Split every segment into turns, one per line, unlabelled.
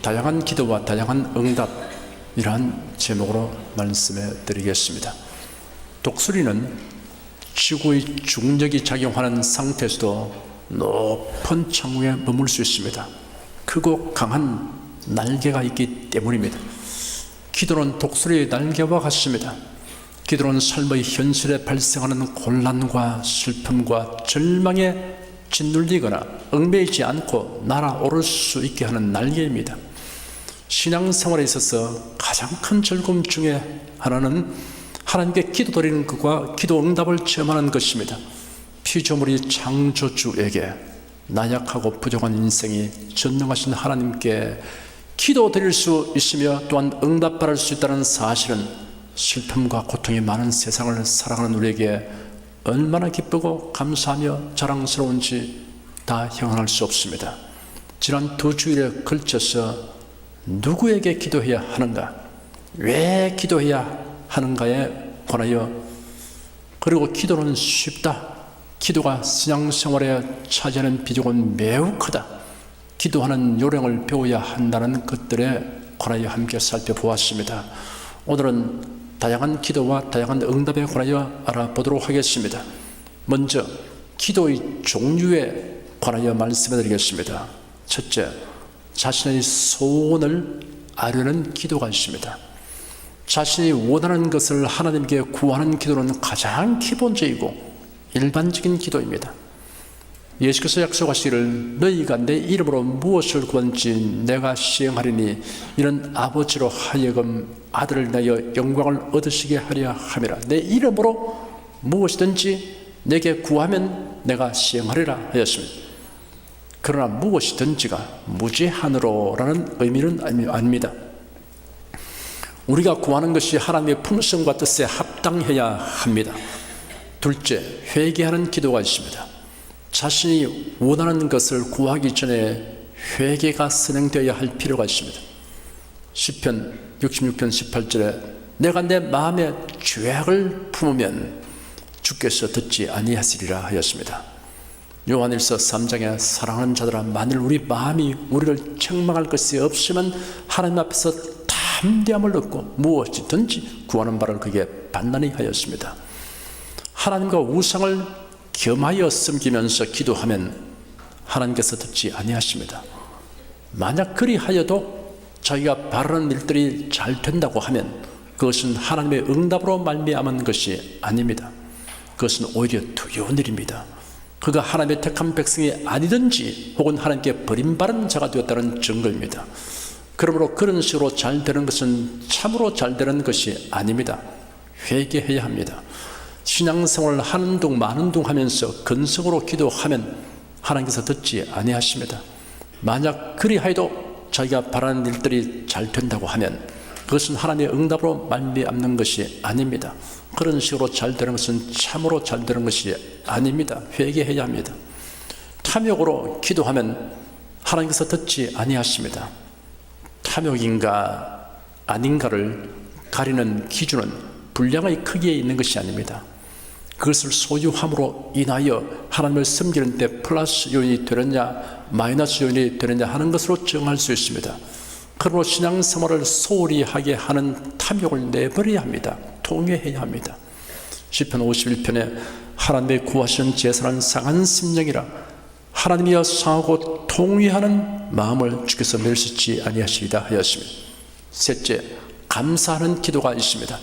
다양한 기도와 다양한 응답이란 제목으로 말씀해 드리겠습니다. 독수리는 지구의 중력이 작용하는 상태에서도 높은 창고에 머물 수 있습니다. 크고 강한 날개가 있기 때문입니다. 기도는 독수리의 날개와 같습니다. 기도는 삶의 현실에 발생하는 곤란과 슬픔과 절망에 짓눌리거나 얽매이지 않고 날아오를 수 있게 하는 날개입니다. 신앙생활에 있어서 가장 큰 즐거움 중에 하나는 하나님께 기도드리는 것과 기도 응답을 체험하는 것입니다. 피조물이 창조주에게 나약하고 부족한 인생이 전능하신 하나님께 기도드릴 수 있으며 또한 응답받을 수 있다는 사실은 슬픔과 고통이 많은 세상을 살아가는 우리에게 얼마나 기쁘고 감사하며 자랑스러운지 다 형언할 수 없습니다. 지난 2주일에 걸쳐서 누구에게 기도해야 하는가, 왜 기도해야 하는가에 관하여, 그리고 기도는 쉽다, 기도가 신앙생활에 차지하는 비중은 매우 크다, 기도하는 요령을 배워야 한다는 것들에 관하여 함께 살펴보았습니다. 오늘은 다양한 기도와 다양한 응답에 관하여 알아보도록 하겠습니다. 먼저 기도의 종류에 관하여 말씀해 드리겠습니다. 첫째, 자신의 소원을 아뢰는 기도가 있습니다. 자신이 원하는 것을 하나님께 구하는 기도는 가장 기본적이고 일반적인 기도입니다. 예수께서 약속하시기를 너희가 내 이름으로 무엇을 구하든지 내가 시행하리니 이는 아버지로 하여금 아들을 내어 영광을 얻으시게 하려 함이라. 내 이름으로 무엇이든지 내게 구하면 내가 시행하리라 하였습니다. 그러나 무엇이든지가 무제한으로라는 의미는 아닙니다. 우리가 구하는 것이 하나님의 풍성과 뜻에 합당해야 합니다. 둘째, 회개하는 기도가 있습니다. 자신이 원하는 것을 구하기 전에 회개가 선행되어야 할 필요가 있습니다. 시편 66편 18절에 내가 내 마음에 죄악을 품으면 주께서 듣지 아니하시리라 하였습니다. 요한일서 3장에 사랑하는 자들아 만일 우리 마음이 우리를 책망할 것이 없으면 하나님 앞에서 담대함을 얻고 무엇이든지 구하는 바를 그에게 받나니 하였습니다. 하나님과 우상을 겸하여 섬기면서 기도하면 하나님께서 듣지 아니하십니다. 만약 그리하여도 자기가 바라는 일들이 잘 된다고 하면 그것은 하나님의 응답으로 말미암은 것이 아닙니다. 그것은 오히려 두려운 일입니다. 그가 하나님의 택한 백성이 아니든지 혹은 하나님께 버림받은 자가 되었다는 증거입니다. 그러므로 그런 식으로 잘 되는 것은 참으로 잘 되는 것이 아닙니다. 회개해야 합니다. 신앙생활을 하는 둥 마는 둥 하면서 근성으로 기도하면 하나님께서 듣지 아니하십니다. 만약 그리하여도 자기가 바라는 일들이 잘 된다고 하면 그것은 하나님의 응답으로 말미암는 것이 아닙니다. 그런 식으로 잘 되는 것은 참으로 잘 되는 것이 아닙니다. 회개해야 합니다. 탐욕으로 기도하면 하나님께서 듣지 아니하십니다. 탐욕인가 아닌가를 가리는 기준은 분량의 크기에 있는 것이 아닙니다. 그것을 소유함으로 인하여 하나님을 섬기는 데 플러스 요인이 되느냐 마이너스 요인이 되느냐 하는 것으로 정할 수 있습니다. 그러므로 신앙생활을 소홀히 하게 하는 탐욕을 내버려야 합니다. 통회해야 합니다. 시편 51편에 하나님의 구하시는 제사는 상한 심령이라 하나님이여 상하고 통회하는 마음을 주께서 멸시치 아니하시리다 하였습니다. 셋째, 감사하는 기도가 있습니다.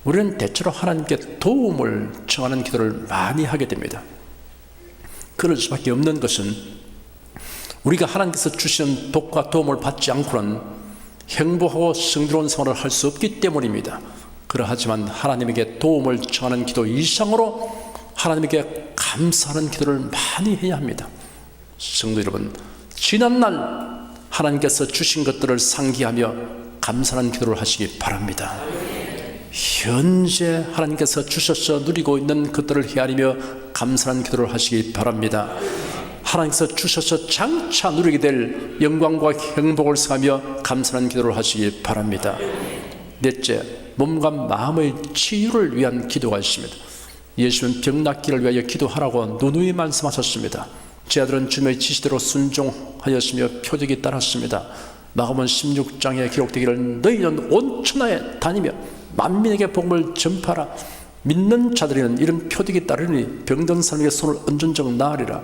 우리는 대체로 하나님께 도움을 청하는 기도를 많이 하게 됩니다. 그럴 수밖에 없는 것은 우리가 하나님께서 주시는 복과 도움을 받지 않고는 행복하고 성스러운 생활을 할 수 없기 때문입니다. 그러하지만 하나님에게 도움을 청하는 기도 이상으로 하나님에게 감사하는 기도를 많이 해야 합니다. 성도 여러분, 지난날 하나님께서 주신 것들을 상기하며 감사하는 기도를 하시기 바랍니다. 현재 하나님께서 주셔서 누리고 있는 것들을 헤아리며 감사하는 기도를 하시기 바랍니다. 하나님께서 주셔서 장차 누리게 될 영광과 행복을 생각하며 감사하는 기도를 하시기 바랍니다. 넷째, 몸과 마음의 치유를 위한 기도가 있습니다. 예수는 병 낫기를 위하여 기도하라고 누누이 말씀하셨습니다. 제 아들은 주님의 지시대로 순종하였으며 표적이 따랐습니다. 마가복음 16장에 기록되기를 너희는 온 천하에 다니며 만민에게 복음을 전파하라. 믿는 자들에게는 이런 표적이 따르니 병든 사람에게 손을 얹은 적 나으리라.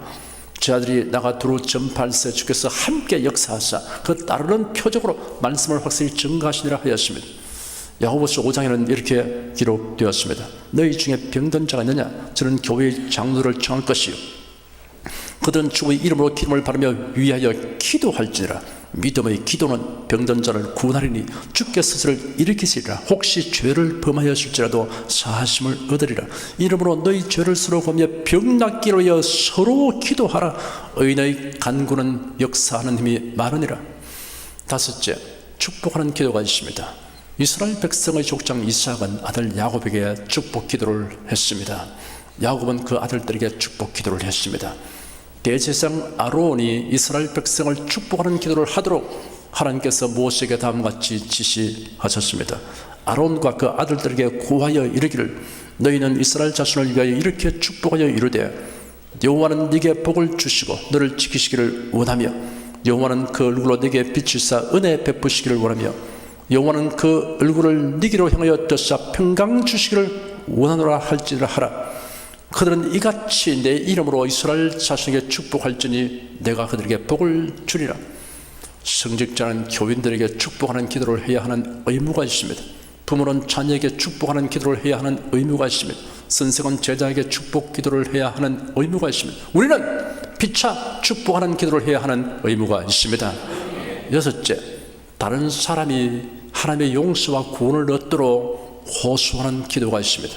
제 아들이 나가 두루 전파할세 주께서 함께 역사하사 그 따르는 표적으로 말씀을 확실히 증거하시리라 하였습니다. 야고보서 5장에는 이렇게 기록되었습니다. 너희 중에 병든 자가 있느냐? 저는 교회의 장로를 청할 것이요 그들은 주의 이름으로 기름을 바르며 위하여 기도할지니라. 믿음의 기도는 병든 자를 구원하리니 주께서 그를 일으키시리라. 혹시 죄를 범하였을지라도 사하심을 얻으리라. 이러므로 너희 죄를 서로 보며 병 낫기로 하여 서로 기도하라. 의인의 간구는 역사하는 힘이 많으니라. 다섯째, 축복하는 기도가 있습니다. 이스라엘 백성의 족장 이삭은 아들 야곱에게 축복 기도를 했습니다. 야곱은 그 아들들에게 축복 기도를 했습니다. 대제사장 아론이 이스라엘 백성을 축복하는 기도를 하도록 하나님께서 모세에게 다음같이 지시하셨습니다. 아론과 그 아들들에게 고하여 이르기를 너희는 이스라엘 자손을 위하여 이렇게 축복하여 이르되 여호와는 네게 복을 주시고 너를 지키시기를 원하며 여호와는 그 얼굴로 네게 비치사 은혜 베푸시기를 원하며 여호와는 그 얼굴을 네게로 향하여 뜨사 평강 주시기를 원하노라 할지라 하라. 그들은 이같이 내 이름으로 이스라엘 자손에게 축복할지니 내가 그들에게 복을 주리라. 성직자는 교인들에게 축복하는 기도를 해야 하는 의무가 있습니다. 부모는 자녀에게 축복하는 기도를 해야 하는 의무가 있습니다. 선생은 제자에게 축복 기도를 해야 하는 의무가 있습니다. 우리는 피차 축복하는 기도를 해야 하는 의무가 있습니다. 여섯째, 다른 사람이 하나님의 용서와 구원을 얻도록 호소하는 기도가 있습니다.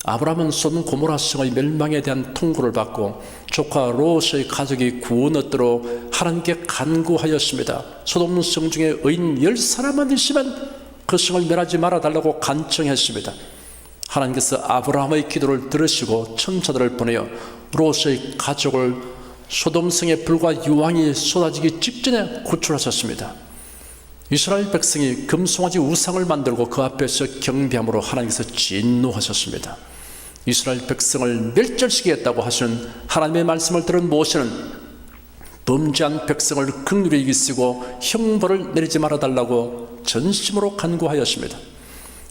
아브라함은 소돔 고모라 성의 멸망에 대한 통고를 받고 조카 롯의 가족이 구원 얻도록 하나님께 간구하였습니다. 소돔 성 중에 의인 10사람만 있으면 그 성을 멸하지 말아달라고 간청했습니다. 하나님께서 아브라함의 기도를 들으시고 천사들을 보내어 롯의 가족을 소돔 성의 불과 유황이 쏟아지기 직전에 구출하셨습니다. 이스라엘 백성이 금송아지 우상을 만들고 그 앞에서 경배함으로 하나님께서 진노하셨습니다. 이스라엘 백성을 멸절시키겠다고 하시는 하나님의 말씀을 들은 모세는 범죄한 백성을 긍휼히 여기시고 형벌을 내리지 말아달라고 전심으로 간구하였습니다.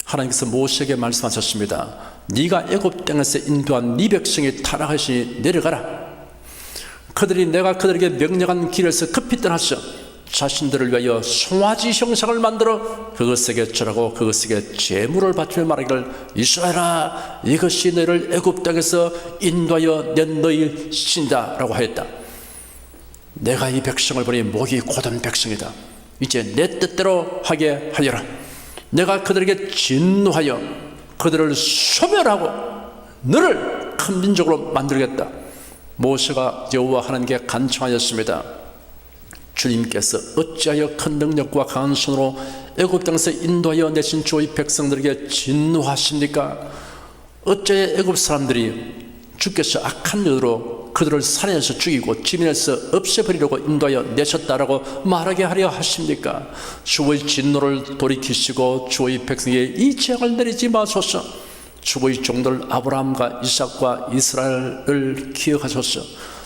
하나님께서 모세에게 말씀하셨습니다. 네가 애굽 땅에서 인도한 네 백성이 타락하시니 내려가라. 그들이 내가 그들에게 명령한 길에서 급히 떠났어 자신들을 위하여 송아지 형상을 만들어 그것에게 절하고 그것에게 제물을 바치며 말하기를 이스라엘아 이것이 너희를 애굽 땅에서 인도하여 낸 너희 신이다 라고 하였다. 내가 이 백성을 보니 목이 곧은 백성이다. 이제 내 뜻대로 하게 하여라. 내가 그들에게 진노하여 그들을 소멸하고 너를 큰 민족으로 만들겠다. 모세가 여호와 하나님께 간청하였습니다. 주님께서 어찌하여 큰 능력과 강한 손으로 애굽 땅에서 인도하여 내신 주의 백성들에게 진노하십니까? 어찌하여 애굽 사람들이 주께서 악한 여로 그들을 살해해서 죽이고 지면에서 없애버리려고 인도하여 내셨다라고 말하게 하려 하십니까? 주의 진노를 돌이키시고 주의 백성에게 이 재앙을 내리지 마소서. 주의 종들 아브라함과 이삭과 이스라엘을 기억하소서.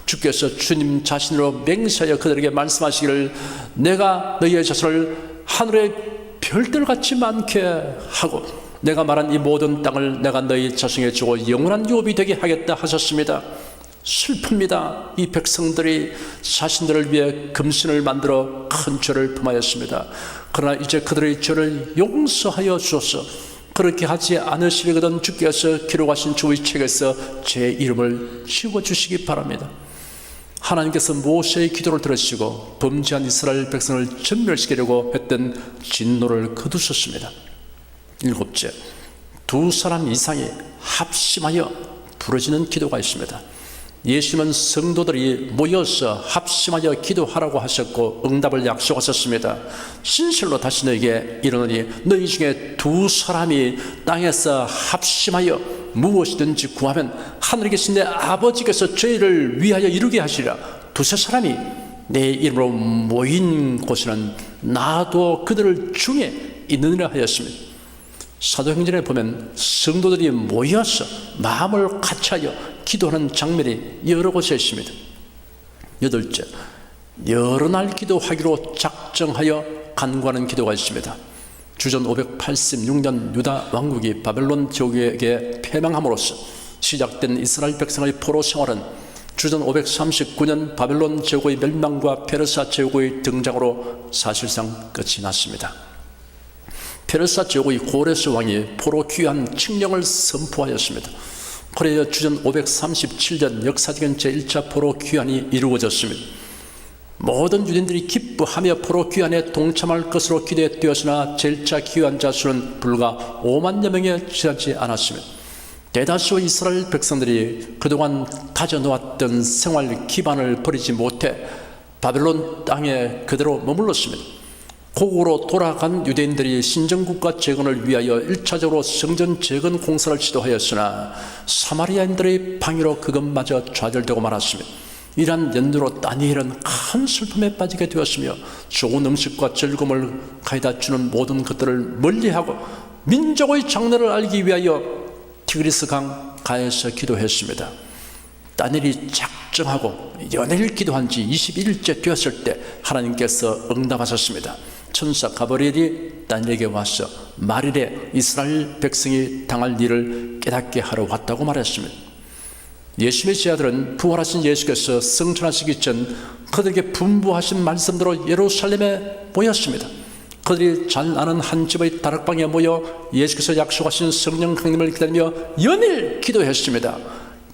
주께서 주님 자신으로 맹세하여 그들에게 말씀하시기를 내가 너희의 자손을 하늘의 별들같이 많게 하고 내가 말한 이 모든 땅을 내가 너희 자손에게 주고 영원한 유업이 되게 하겠다 하셨습니다. 슬픕니다. 이 백성들이 자신들을 위해 금신을 만들어 큰 죄를 범하였습니다. 그러나 이제 그들의 죄를 용서하여 주소서. 그렇게 하지 않으시려거든 주께서 기록하신 주의 책에서 제 이름을 지워주시기 바랍니다. 하나님께서 모세의 기도를 들으시고 범죄한 이스라엘 백성을 전멸시키려고 했던 진노를 거두셨습니다. 일곱째, 두 사람 이상이 합심하여 부르짖는 기도가 있습니다. 예수님은 성도들이 모여서 합심하여 기도하라고 하셨고 응답을 약속하셨습니다. 진실로 다시 너에게 이르노니 너희 중에 두 사람이 땅에서 합심하여 무엇이든지 구하면 하늘에 계신 내 아버지께서 저희를 위하여 이루게 하시리라. 두세 사람이 내 이름으로 모인 곳에는 나도 그들 중에 있느니라 하였습니다. 사도행전에 보면 성도들이 모여서 마음을 같이하여 기도하는 장면이 여러 곳에 있습니다. 8째, 여러 날 기도하기로 작정하여 간구하는 기도가 있습니다. 주전 586년 유다 왕국이 바벨론 제국에게 패망함으로써 시작된 이스라엘 백성의 포로 생활은 주전 539년 바벨론 제국의 멸망과 페르사 제국의 등장으로 사실상 끝이 났습니다. 페르사 제국의 고레스 왕이 포로 귀환 칙령을 선포하였습니다. 그래야 주전 537년 역사적인 제1차 포로 귀환이 이루어졌습니다. 모든 유대인들이 기뻐하며 포로 귀환에 동참할 것으로 기대되었으나 제1차 귀환자 수는 불과 5만여 명에 지나지 않았습니다. 대다수 이스라엘 백성들이 그동안 다져놓았던 생활 기반을 버리지 못해 바벨론 땅에 그대로 머물렀습니다. 고국으로 돌아간 유대인들이 신정국가 재건을 위하여 1차적으로 성전 재건 공사를 시도하였으나 사마리아인들의 방해로 그것마저 좌절되고 말았습니다. 이러한 연유로 다니엘은 큰 슬픔에 빠지게 되었으며 좋은 음식과 즐거움을 가져다 주는 모든 것들을 멀리하고 민족의 장래를 알기 위하여 티그리스 강 가에서 기도했습니다. 다니엘이 작정하고 연일 기도한 지 21일째 되었을 때 하나님께서 응답하셨습니다. 천사 가브리엘이 다니엘에게 와서 말일에 이스라엘 백성이 당할 일을 깨닫게 하러 왔다고 말했습니다. 예수의 제자들은 부활하신 예수께서 승천하시기 전 그들에게 분부하신 말씀대로 예루살렘에 모였습니다. 그들이 잘 아는 한 집의 다락방에 모여 예수께서 약속하신 성령 강림을 기다리며 연일 기도했습니다.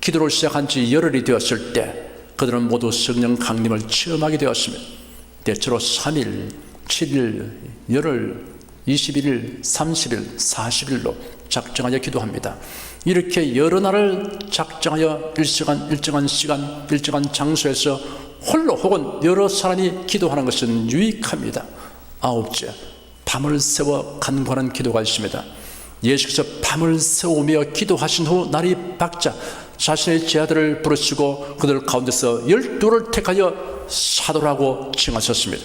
기도를 시작한 지 열흘이 되었을 때 그들은 모두 성령 강림을 체험하게 되었습니다. 대체로 3일, 7일, 열흘, 21일, 30일, 40일로 작정하여 기도합니다. 이렇게 여러 날을 작정하여 일정한 시간, 일정한 장소에서 홀로 혹은 여러 사람이 기도하는 것은 유익합니다. 9째, 밤을 새워 간구하는 기도가 있습니다. 예수께서 밤을 새우며 기도하신 후 날이 밝자 자신의 제자들을 부르시고 그들 가운데서 12를 택하여 사도라고 칭하셨습니다.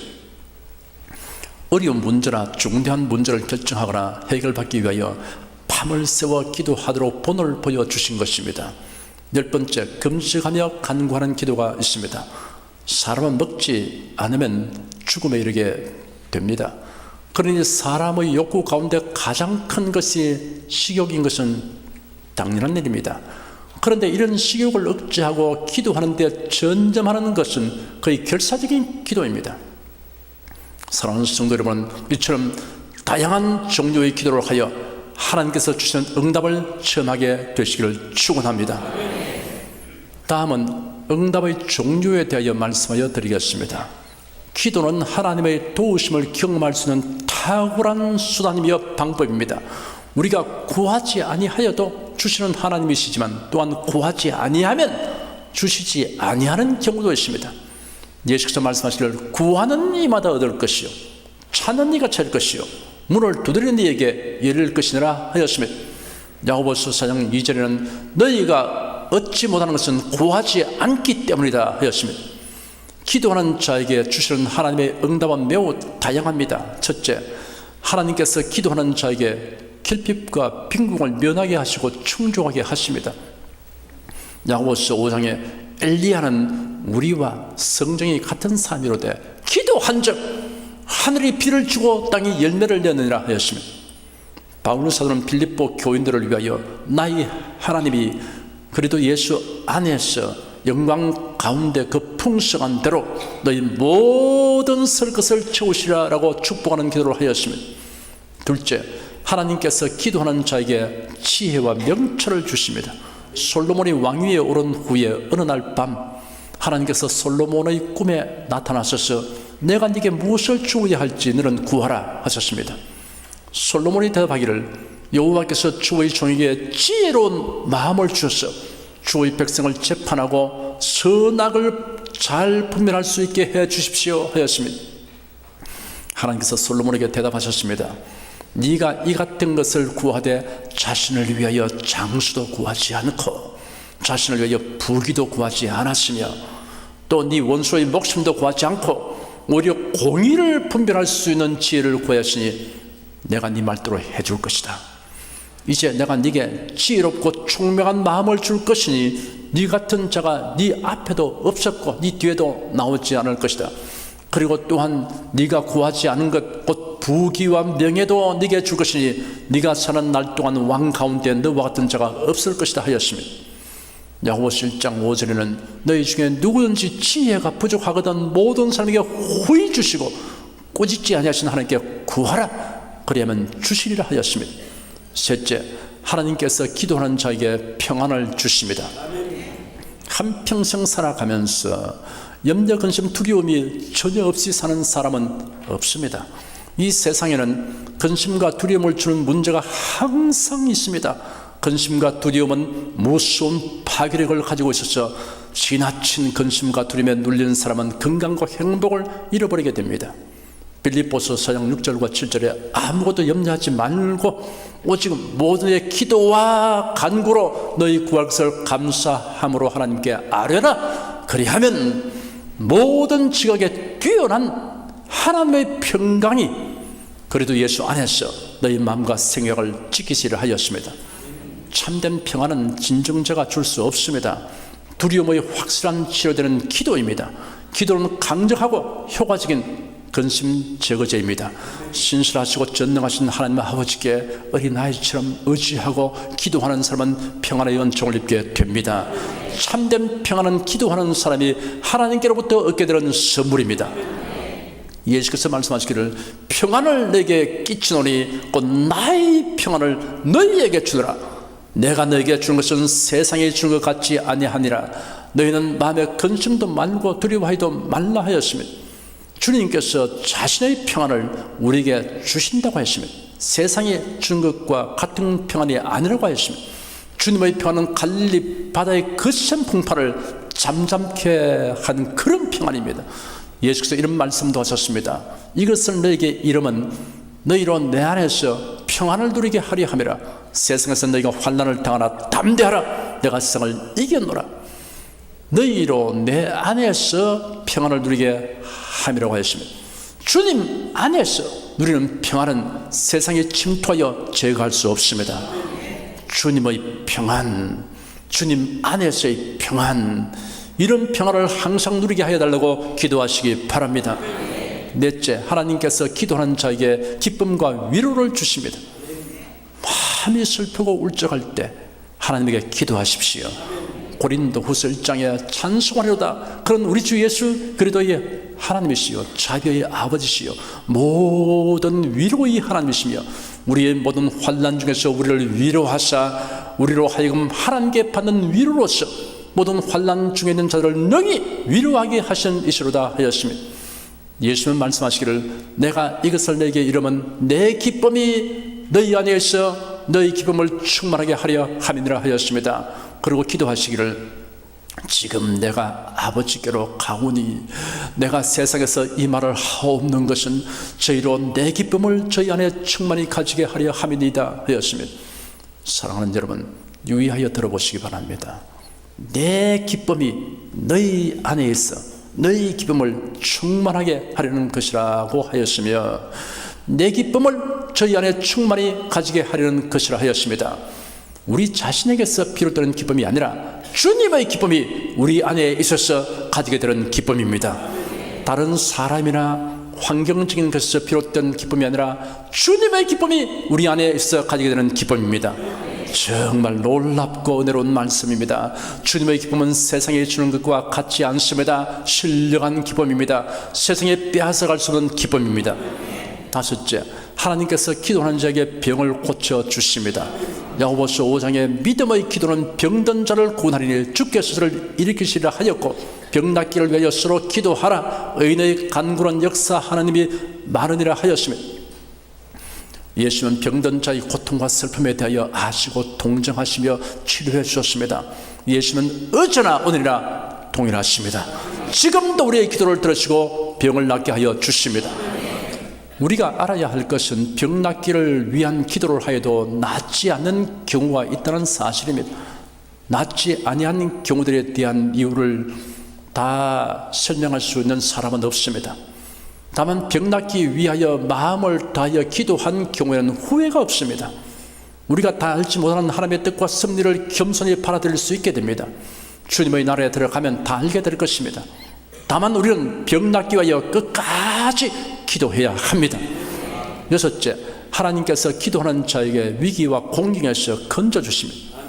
어려운 문제나 중대한 문제를 결정하거나 해결받기 위하여 밤을 새워 기도하도록 본을 보여주신 것입니다. 10번째, 금식하며 간구하는 기도가 있습니다. 사람은 먹지 않으면 죽음에 이르게 됩니다. 그러니 사람의 욕구 가운데 가장 큰 것이 식욕인 것은 당연한 일입니다. 그런데 이런 식욕을 억제하고 기도하는 데 전념하는 것은 거의 결사적인 기도입니다. 사랑하는 성도 여러분, 이처럼 다양한 종류의 기도를 하여 하나님께서 주시는 응답을 체험하게 되시기를 축원합니다. 다음은 응답의 종류에 대하여 말씀하여 드리겠습니다. 기도는 하나님의 도우심을 경험할 수 있는 탁월한 수단이며 방법입니다. 우리가 구하지 아니하여도 주시는 하나님이시지만 또한 구하지 아니하면 주시지 아니하는 경우도 있습니다. 예수께서 말씀하시기를 구하는 이마다 얻을 것이요 찾는 이가 찾을 것이요 문을 두드리는 이에게 열릴 것이니라 하였습니다. 야고보서 4장 2절에는 너희가 얻지 못하는 것은 구하지 않기 때문이다 하였습니다. 기도하는 자에게 주시는 하나님의 응답은 매우 다양합니다. 첫째, 하나님께서 기도하는 자에게 결핍과 빈궁을 면하게 하시고 충족하게 하십니다. 야고보서 5장에 엘리야는 우리와 성정이 같은 사람이로되 기도한즉 하늘이 비를 주고 땅이 열매를 내느니라 하였습니다. 바울 사도는 빌립보 교인들을 위하여 나의 하나님이 그리도 예수 안에서 영광 가운데 그 풍성한 대로 너희 모든 설 것을 채우시라라고 축복하는 기도를 하였습니다. 둘째, 하나님께서 기도하는 자에게 지혜와 명철을 주십니다. 솔로몬이 왕위에 오른 후에 어느 날 밤 하나님께서 솔로몬의 꿈에 나타나셔서 내가 네게 무엇을 주어야 할지 너는 구하라 하셨습니다. 솔로몬이 대답하기를 여호와께서 주의 종에게 지혜로운 마음을 주셔서 주의 백성을 재판하고 선악을 잘 분별할 수 있게 해 주십시오 하였습니다. 하나님께서 솔로몬에게 대답하셨습니다. 네가 이 같은 것을 구하되 자신을 위하여 장수도 구하지 않고 자신을 위하여 부귀도 구하지 않았으며 또 네 원수의 목숨도 구하지 않고 오히려 공의를 분별할 수 있는 지혜를 구하였으니 내가 네 말대로 해줄 것이다. 이제 내가 네게 지혜롭고 총명한 마음을 줄 것이니 네 같은 자가 네 앞에도 없었고 네 뒤에도 나오지 않을 것이다. 그리고 또한 네가 구하지 않은 것 곧 부귀와 명예도 네게 줄 것이니 네가 사는 날 동안 왕 가운데 너와 같은 자가 없을 것이다 하였으며, 야고보서 1장 5절에는 너희 중에 누구든지 지혜가 부족하거든 모든 사람에게 후히 주시고 꾸짖지 아니하신 하나님께 구하라 그리하면 주시리라 하였으며, 셋째, 하나님께서 기도하는 자에게 평안을 주십니다. 한평생 살아가면서 염려, 근심, 두려움이 전혀 없이 사는 사람은 없습니다. 이 세상에는 근심과 두려움을 주는 문제가 항상 있습니다. 근심과 두려움은 무서운 파괴력을 가지고 있어서 지나친 근심과 두려움에 눌리는 사람은 건강과 행복을 잃어버리게 됩니다. 빌립보서 4장 6절과 7절에 아무것도 염려하지 말고 오직 모든의 기도와 간구로 너희 구할 것을 감사함으로 하나님께 아뢰라. 그리하면 모든 지각에 뛰어난 하나님의 평강이 그래도 예수 안에서 너희 마음과 생각을 지키시려 하였습니다. 참된 평안은 진정자가 줄 수 없습니다. 두려움의 확실한 치료되는 기도입니다. 기도는 강력하고 효과적인 근심 제거제입니다. 신실하시고 전능하신 하나님 아버지께 어린아이처럼 의지하고 기도하는 사람은 평안의 은총을 입게 됩니다. 참된 평안은 기도하는 사람이 하나님께로부터 얻게 되는 선물입니다. 예수께서 말씀하시기를 평안을 내게 끼치노니 곧 나의 평안을 너희에게 주노라. 내가 너희에게 주는 것은 세상에 주는 것 같지 아니하니라. 너희는 마음에 근심도 말고 두려워하지도 말라 하였으며, 주님께서 자신의 평안을 우리에게 주신다고 했으며 세상에 주는 것과 같은 평안이 아니라고 했으며, 주님의 평안은 갈릴리 바다의 거센 풍파를 잠잠케 하는 그런 평안입니다. 예수께서 이런 말씀도 하셨습니다. 이것을 너에게 이름은 너희로 내 안에서 평안을 누리게 하려 함이라. 세상에서 너희가 환난을 당하나 담대하라. 내가 세상을 이겼노라. 너희로 내 안에서 평안을 누리게 함이라고 하였습니다. 주님 안에서 누리는 평안은 세상에 침투하여 제거할 수 없습니다. 주님의 평안, 주님 안에서의 평안, 이런 평안을 항상 누리게 하여 달라고 기도하시기 바랍니다. 넷째, 하나님께서 기도하는 자에게 기쁨과 위로를 주십니다. 마음이 슬프고 울적할 때 하나님에게 기도하십시오. 고린도후서 1장에 찬송하리로다. 그런 우리 주 예수 그리스도의 하나님이시요 자비의 아버지시요 모든 위로의 하나님이시며 우리의 모든 환난 중에서 우리를 위로하사 우리로 하여금 하나님께 받는 위로로서 모든 환난 중에 있는 자들을 능히 위로하게 하신 이시로다 하였습니다. 예수는 말씀하시기를 내가 이것을 너에게 이름은 내 기쁨이 너희 안에 있어 너희 기쁨을 충만하게 하려 함이니라 하였습니다. 그리고 기도하시기를 지금 내가 아버지께로 가오니 내가 세상에서 이 말을 하옵는 것은 저희로 내 기쁨을 저희 안에 충만히 가지게 하려 함이니이다 하였습니다. 사랑하는 여러분, 유의하여 들어보시기 바랍니다. 내 기쁨이 너희 안에 있어 너희 기쁨을 충만하게 하려는 것이라고 하였으며 내 기쁨을 저희 안에 충만히 가지게 하려는 것이라 하였습니다. 우리 자신에게서 비롯되는 기쁨이 아니라 주님의 기쁨이 우리 안에 있어서 가지게 되는 기쁨입니다. 다른 사람이나 환경적인 것에서 비롯된 기쁨이 아니라 주님의 기쁨이 우리 안에 있어 가지게 되는 기쁨입니다. 정말 놀랍고 은혜로운 말씀입니다. 주님의 기쁨은 세상에 주는 것과 같지 않습니다. 신령한 기쁨입니다. 세상에 빼앗아갈 수 없는 기쁨입니다. 다섯째, 하나님께서 기도하는 자에게 병을 고쳐주십니다. 야고보서 5장에 믿음의 기도는 병든 자를 구원하리니 주께서 그를 일으키시리라 하였고 병 낫기를 위하여 서로 기도하라. 의인의 간구한 역사 하나님이 많으니라 하였으며 예수는 병든 자의 고통과 슬픔에 대하여 아시고 동정하시며 치료해 주셨습니다. 예수는 어제나 오늘이나 동일하십니다. 지금도 우리의 기도를 들으시고 병을 낫게 하여 주십니다. 우리가 알아야 할 것은 병 낫기를 위한 기도를 하여도 낫지 않는 경우가 있다는 사실입니다. 낫지 아니한 경우들에 대한 이유를 다 설명할 수 있는 사람은 없습니다. 다만 병 낫기 위하여 마음을 다하여 기도한 경우에는 후회가 없습니다. 우리가 다 알지 못하는 하나님의 뜻과 섭리를 겸손히 받아들일 수 있게 됩니다. 주님의 나라에 들어가면 다 알게 될 것입니다. 다만 우리는 병 낫기 위하여 끝까지 기도해야 합니다. 여섯째, 하나님께서 기도하는 자에게 위기와 공경에서 건져주십니다.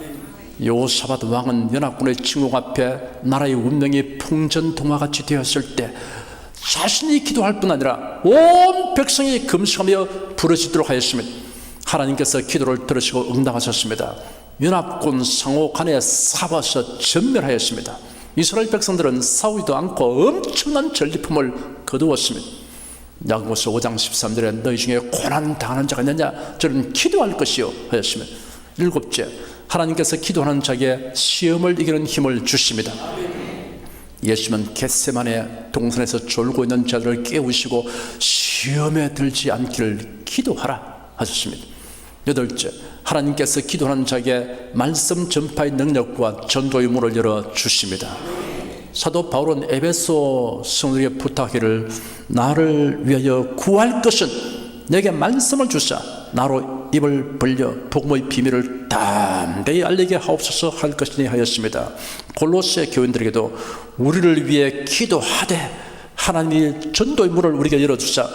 여호사밧 왕은 연합군의 침공 앞에 나라의 운명이 풍전등화같이 되었을 때 자신이 기도할 뿐 아니라 온 백성이 금식하며 부르짖도록 하였습니다. 하나님께서 기도를 들으시고 응답하셨습니다. 연합군 상호 간에 싸워서 전멸하였습니다. 이스라엘 백성들은 싸우지도 않고 엄청난 전리품을 거두었습니다. 야고보서 5장 13절에 너희 중에 고난 당하는 자가 있느냐? 저는 기도할 것이요 하였습니다. 일곱째, 하나님께서 기도하는 자에게 시험을 이기는 힘을 주십니다. 예수님은 겟세마네 동산에서 졸고 있는 자들을 깨우시고 시험에 들지 않기를 기도하라 하셨습니다. 여덟째, 하나님께서 기도하는 자에게 말씀 전파의 능력과 전도의 문을 열어주십니다. 사도 바울은 에베소 성도에게 부탁하기를 나를 위하여 구할 것은 내게 말씀을 주사 나로 입을 벌려 복음의 비밀을 담대히 알리게 하옵소서 할 것이니 하였습니다. 골로새 교인들에게도 우리를 위해 기도하되 하나님이 전도의 문을 우리에게 열어주사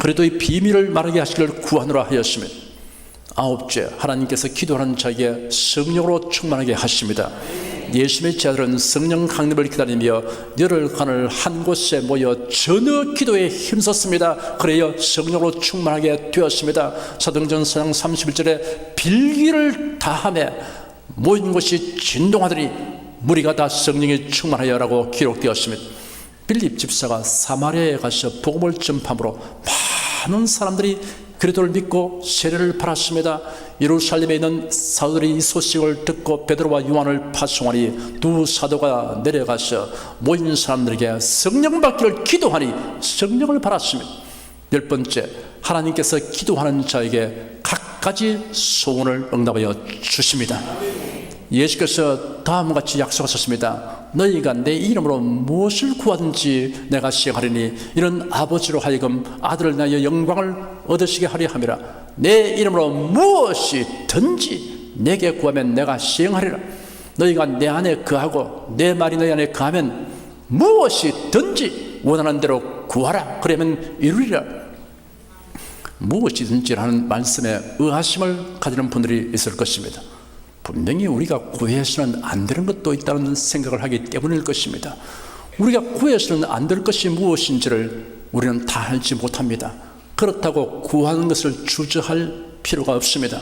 그래도 이 비밀을 말하게 하시기를 구하노라 하였습니다. 아홉째, 하나님께서 기도하는 자에게 성령으로 충만하게 하십니다. 예수님의 제자들은 성령 강림을 기다리며 열흘간을 한 곳에 모여 전혀 기도에 힘썼습니다. 그래야 성령으로 충만하게 되었습니다. 사도행전 4장 31절에 빌기를 다하며 모인 곳이 진동하더니 무리가 다 성령이 충만하여라고 기록되었습니다. 빌립 집사가 사마리아에 가서 복음을 전파함으로 많은 사람들이 그리스도를 믿고 세례를 받았습니다. 예루살렘에 있는 사도들이 이 소식을 듣고 베드로와 요한을 파송하니 두 사도가 내려가서 모인 사람들에게 성령 받기를 기도하니 성령을 받았습니다. 열 번째, 하나님께서 기도하는 자에게 각가지 소원을 응답하여 주십니다. 예수께서 다음과 같이 약속하셨습니다. 너희가 내 이름으로 무엇을 구하든지 내가 시행하리니 이런 아버지로 하여금 아들을 낳아 영광을 얻으시게 하려 함이라. 내 이름으로 무엇이든지 내게 구하면 내가 시행하리라. 너희가 내 안에 거하고 내 말이 너희 안에 거하면 무엇이든지 원하는 대로 구하라. 그러면 이루리라. 무엇이든지라는 말씀에 의아심을 가지는 분들이 있을 것입니다. 분명히 우리가 구해서는 안 되는 것도 있다는 생각을 하기 때문일 것입니다. 우리가 구해서는 안 될 것이 무엇인지를 우리는 다 알지 못합니다. 그렇다고 구하는 것을 주저할 필요가 없습니다.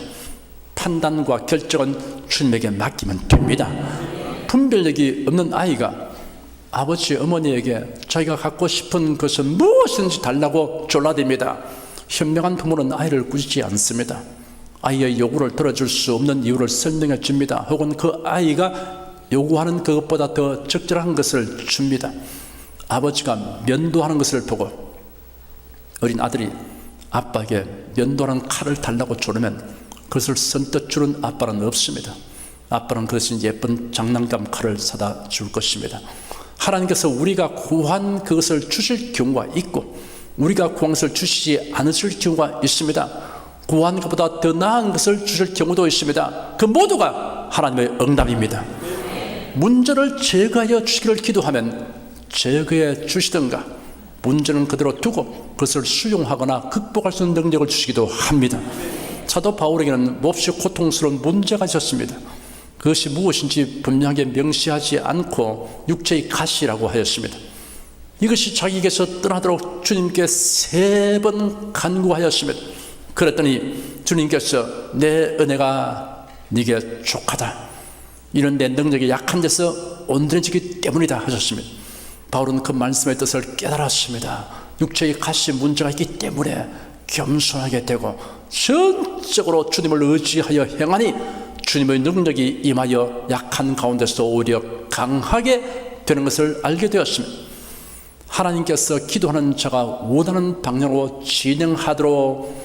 판단과 결정은 주님에게 맡기면 됩니다. 분별력이 없는 아이가 아버지, 어머니에게 자기가 갖고 싶은 것은 무엇인지 달라고 졸라댑니다. 현명한 부모는 아이를 꾸짖지 않습니다. 아이의 요구를 들어줄 수 없는 이유를 설명해 줍니다. 혹은 그 아이가 요구하는 그것보다 더 적절한 것을 줍니다. 아버지가 면도하는 것을 보고 어린 아들이 아빠에게 면도하는 칼을 달라고 조르면 그것을 선뜻 주는 아빠는 없습니다. 아빠는 그것은 예쁜 장난감 칼을 사다 줄 것입니다. 하나님께서 우리가 구한 그것을 주실 경우가 있고 우리가 구한 것을 주시지 않으실 경우가 있습니다. 구한 것보다 더 나은 것을 주실 경우도 있습니다. 그 모두가 하나님의 응답입니다. 문제를 제거하여 주시기를 기도하면 제거해 주시든가 문제는 그대로 두고 그것을 수용하거나 극복할 수 있는 능력을 주시기도 합니다. 사도 바울에게는 몹시 고통스러운 문제가 있었습니다. 그것이 무엇인지 분명하게 명시하지 않고 육체의 가시라고 하였습니다. 이것이 자기에게서 떠나도록 주님께 3번 간구하였습니다. 그랬더니 주님께서 내 은혜가 네게 족하다. 이런 내 능력이 약한 데서 온전해지기 때문이다 하셨습니다. 바울은 그 말씀의 뜻을 깨달았습니다. 육체의 가시 문제가 있기 때문에 겸손하게 되고 전적으로 주님을 의지하여 행하니 주님의 능력이 임하여 약한 가운데서 오히려 강하게 되는 것을 알게 되었습니다. 하나님께서 기도하는 자가 원하는 방향으로 진행하도록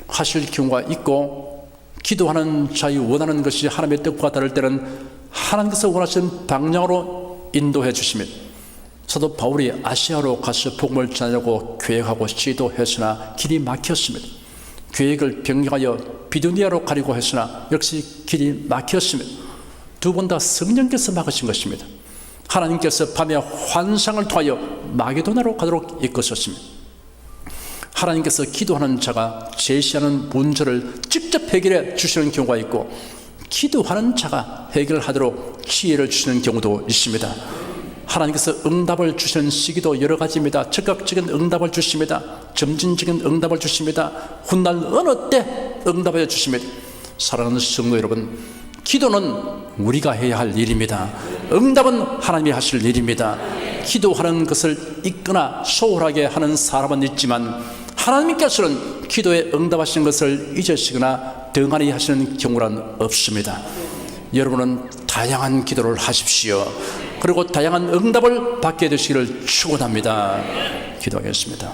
하실 경우가 있고 기도하는 자의 원하는 것이 하나님의 뜻과 다를 때는 하나님께서 원하시는 방향으로 인도해 주십니다. 사도 바울이 아시아로 가서 복음을 전하려고 계획하고 시도했으나 길이 막혔습니다. 계획을 변경하여 비두니아로 가려고 했으나 역시 길이 막혔으며 두 번 다 성령께서 막으신 것입니다. 하나님께서 밤에 환상을 통하여 마게도나로 가도록 이끄셨으며 하나님께서 기도하는 자가 제시하는 문제를 직접 해결해 주시는 경우가 있고 기도하는 자가 해결하도록 지혜를 주시는 경우도 있습니다. 하나님께서 응답을 주시는 시기도 여러 가지입니다. 즉각적인 응답을 주십니다. 점진적인 응답을 주십니다. 훗날 어느 때 응답해 주십니다. 사랑하는 성도 여러분, 기도는 우리가 해야 할 일입니다. 응답은 하나님이 하실 일입니다. 기도하는 것을 잊거나 소홀하게 하는 사람은 있지만 하나님께서는 기도에 응답하시는 것을 잊으시거나 등한히 하시는 경우란 없습니다. 여러분은 다양한 기도를 하십시오. 그리고 다양한 응답을 받게 되시기를 축원합니다. 기도하겠습니다.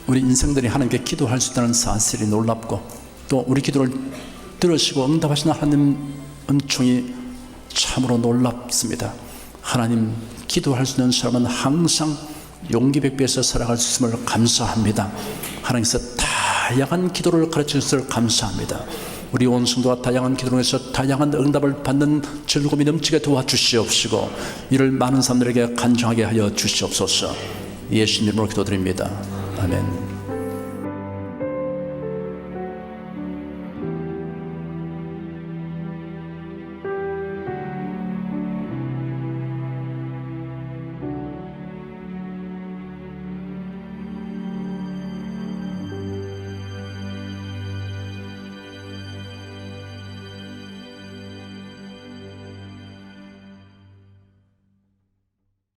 우리 인생들이 하나님께 기도할 수 있다는 사실이 놀랍고 또 우리 기도를 들으시고 응답하시는 하나님 은총이 참으로 놀랍습니다. 하나님, 기도할 수 있는 사람은 항상 용기 백배에서 살아갈 수 있음을 감사합니다. 하나님께서 다양한 기도를 가르쳐 주셔서 감사합니다. 우리 온 성도가 다양한 기도로 해서 다양한 응답을 받는 즐거움이 넘치게 도와주시옵시고 이를 많은 사람들에게 간증하게 하여 주시옵소서. 예수님 이름으로 기도드립니다. 아멘.